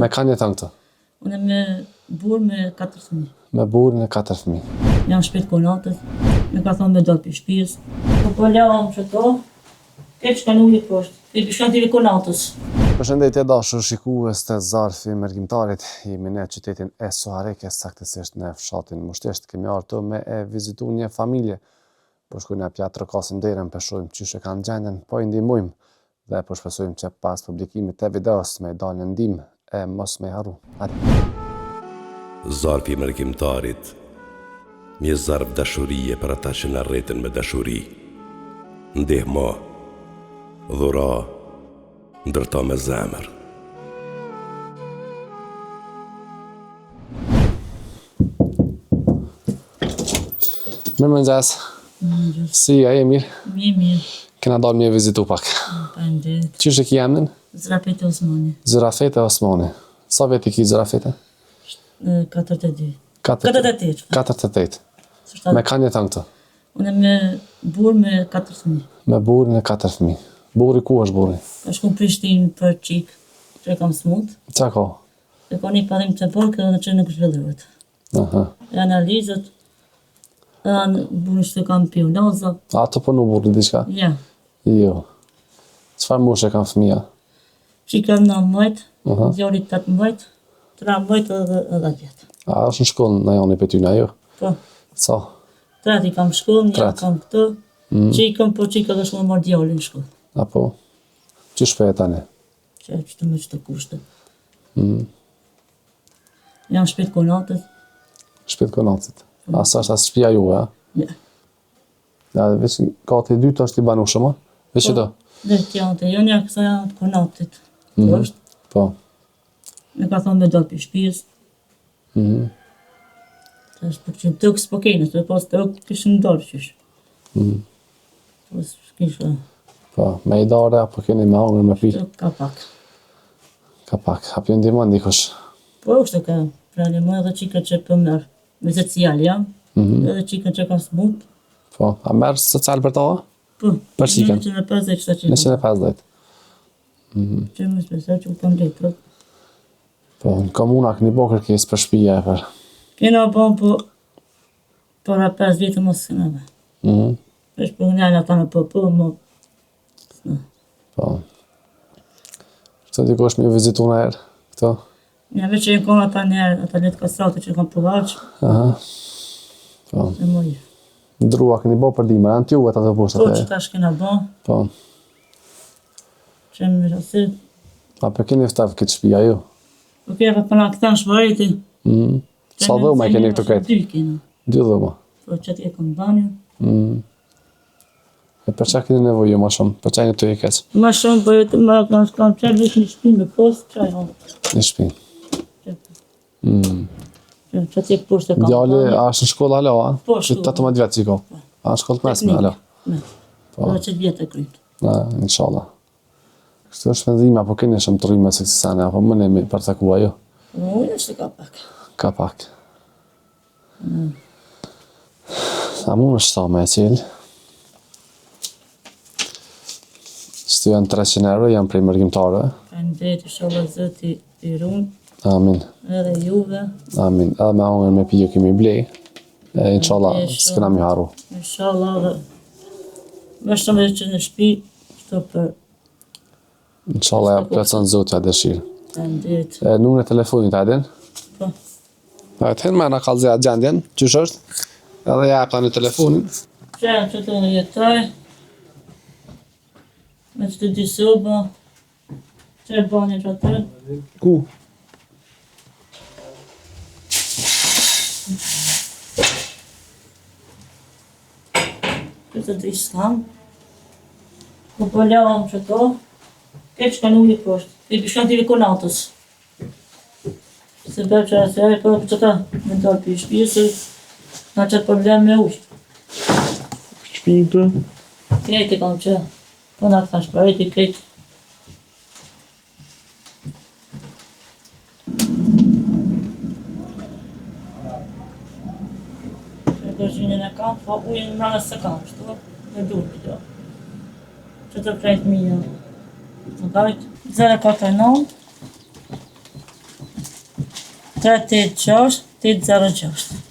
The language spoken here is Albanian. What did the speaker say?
Me kanë jeton këtu? Unë me burr me 4 fëmijë. Me burrin e 4 fëmijë. Jam shpejt konatës, me ka thonë me do për shtëpisë. Po lavam që to, keq ka nuk i poshtë, i bishkan tiri konatës. Përshëndetje dashur shikues të Zarfi Mërgjimtarit, jemi në qytetin e Suharekës, saktësisht në fshatin Mushtesht. Kemi ardhur me e vizitu një familje, po shkojmë në pjatë trokasim derën, për shohim çysh e kanë gjendjen, po i ndihmojmë dhe po shpresojmë që pas publikimit të videos me dalë ndihmë e mos me harru. Zarfi Mërgjimtarit, një zarf dashurie për ata që na rreten me dashuri. Ndihmo, dhura, ndërto me zemër. Mirëmëngjes. Si je mirë? Mirë. Kena dalë me vizitu pak. Faleminderit. Çysh e ki emrin? Zrafete Osmani. Zrafete Osmani. Sa veti ki Zrafete? 42. 48. 48. Me kanë jeton këtu? Unë me burr me 4 fëmijë. Me burrin e 4 fëmijë. Burri ku është burri? Ka shku në Prishtinë për çik, që kam smut. Qa ka? E ka një parim të borë edhe që nuk zhvillohet. Aha. E analizët, edhe burri që kam pionoza. A të punu burri diçka? Ja. Jo. Çfarë moshe kanë fëmija? Qika 19, Aha. djali 18, 13 edhe 10. A është në shkollë në janë i petyna jo? Po, Ca? 3 i kam shkollë, një Tret. kam këtu. Qikëm, po qika dhe shkollë marrë djali në shkollë. Apo? Që shpeje tani? Që të me që të kushte. Jam shpejt konatës. Shpet konacit. Asa është asë shpia juve, a? Ja. Ja, veç gati i dytë është i banushëm, a? Veç që do? Dhe t'janë të jonja kësa janë të konatit. Është, Po. me ka thonë me do për shtëpisë. Të është për që në tëkë s'po kejnë, se pas tëkë kishë në dorë qysh. Po s'kishë, Po, me i dare, apo keni me hangër me pi? tëkë ka pak. Ka pak. Apo ju ndihmon dikush? Po është ka prale më edhe qika që për mërë. Me social jam, edhe qika që kam smut. Po. A merë social për ta? Po, Për qikën? 150 qëta që 150. që më spesar që u kam letrët. Po, në komuna këni bo kërkes për shpija e për. Kena bon, po, para 5 vjetë mos s'kena me. Është për njëllë ata në po, mo. Po. Këtë dikosh me vizitu në erë, këto? Një veç që e kom ata njerë, ata letë kastrate që kam përvaqë, Aha. Po. e mojë. Drua këni bo për dimër, anë t'juve të Po poshtat që e? ta shkena bon, Po. që më rësit. A për keni ftaf këtë shpija ju? Po kje pa përna këta në shbariti. Sa dhoma e keni këtu këtë? 2 kena. 2 dhoma. Po që t'je kom banjo. E për qa keni nevoju ma shumë? Për qa një të i keq? Ma shumë, po jetë më kam qërë vetë një shpi me postë, që ajo. Një shpi. Që t'je poshtë e kam Djali, banjo. a është në shkollë alo, a? Po, Që shkollë. 18 vjetë që ko? A në shkollë të mesme, alo? Me. Edhe që t'vjetë e krytë. Na, inshallah. Kështu është shpenzime, apo keni shumë të rrime se kësi sene, apo më ne për të kua jo? Unë është ka pak. Ka pak. A mu në shta me e qilë? Shtu janë 300 euro, janë prej mërgjimtare. Faleminderit, inshallah zëti i runë, Amin. edhe juve. Amin. Edhe me hongër me piju kemi blej. E inshallah, Inshallah. s'kena mi haru. Inshallah dhe më shumë që në shpi, shto për Inshallah, ja plëcon zotja dëshirë. faleminderit. E numër e telefonit adin? Po, E të hinë me në kalëzja gjendjen, qysh është? Edhe ja e në telefonin. që të në jetaj, me që të di soba, që e bani që atë, Ku? që të di s'kam. Po lavam që to, keq ka nuk i poshtë, i bishkan tiri konatës. Se bërë që asë e po që ta me dalë për shpisë, na qëtë problem me ujë. Shpinë të? Krejt e kam që, po na këta shparit i krejt. E gëzhinën e kam, po ujën në mrana se kam, shtu, me durë kjo. Që të krejt mija. Në dajt, 049 386 806.